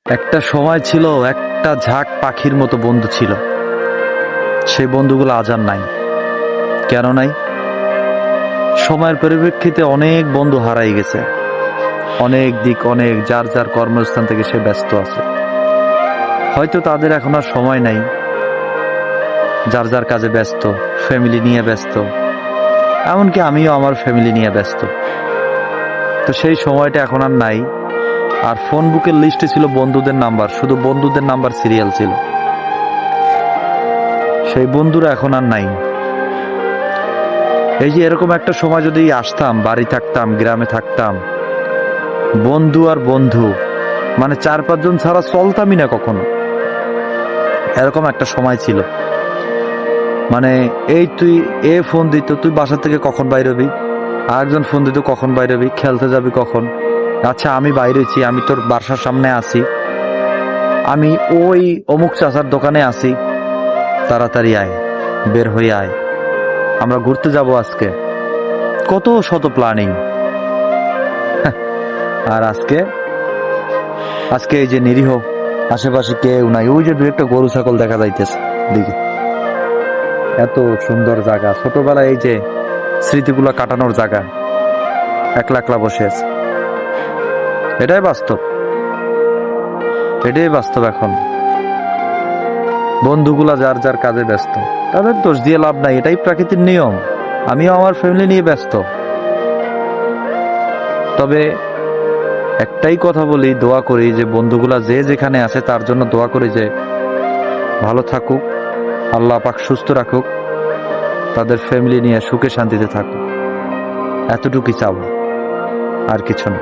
একটা সময় ছিল, একটা ঝাঁক পাখির মতো বন্ধু ছিল। সেই বন্ধুগুলো আজ আর নাই। কেন নাই? সময়ের পরিপ্রেক্ষিতে অনেক বন্ধু হারাই গেছে। অনেক দিক, অনেক যার যার কর্মস্থান থেকে সে ব্যস্ত আছে। হয়তো তাদের এখন আর সময় নাই, যার যার কাজে ব্যস্ত, ফ্যামিলি নিয়ে ব্যস্ত। এমনকি আমিও আমার ফ্যামিলি নিয়ে ব্যস্ত। তো সেই সময়টা এখন আর নাই। আর ফোন বুকের লিস্টে ছিল বন্ধুদের নাম্বার, শুধু বন্ধুদের নাম্বার সিরিয়াল ছিল। সেই বন্ধুরা এখন আর নাই। এই যে এরকম একটা সময় যদি আসতাম, বাড়ি থাকতাম, গ্রামে থাকতাম, বন্ধু আর বন্ধু মানে 4-5 জন ছাড়া চলতামই না কখনো। এরকম একটা সময় ছিল। মানে এই তুই ফোন দিত, তুই বাসা থেকে কখন বাইর হবি, আরেকজন ফোন দিত কখন বাইর হবি, খেলতে যাবি কখন। আচ্ছা আমি বাইরেছি, আমি তোর বাসার সামনে আছি, আমি ওই অমুক চাচার দোকানে আছি, তাড়াতাড়ি আয়, বের হয়ে আয়, আমরা ঘুরতে যাব আজকে। কত শত প্ল্যানিং। আর আজকে আজকে এই যে নিরীহ, আশেপাশে কেউ নাই। ওই যে দু একটা গরু ছাগল দেখা যাইতেছে দিকে। এত সুন্দর জায়গা, ছোটবেলায় এই যে স্মৃতিগুলো কাটানোর জায়গা, একলা একলা বসে আছে। এটাই বাস্তব, এটাই বাস্তব। এখন বন্ধুগুলা যার যার কাজে ব্যস্ত, তাদের দোষ দিয়ে লাভ নাই, এটাই প্রকৃতির নিয়ম। আমিও আমার ফ্যামিলি নিয়ে ব্যস্ত। তবে একটাই কথা বলি, দোয়া করি যে বন্ধুগুলা যে যেখানে আছে তার জন্য দোয়া করি যে ভালো থাকুক, আল্লাহ পাক সুস্থ রাখুক, তাদের ফ্যামিলি নিয়ে সুখে শান্তিতে থাকুক। এতটুকুই চাও, আর কিছু না।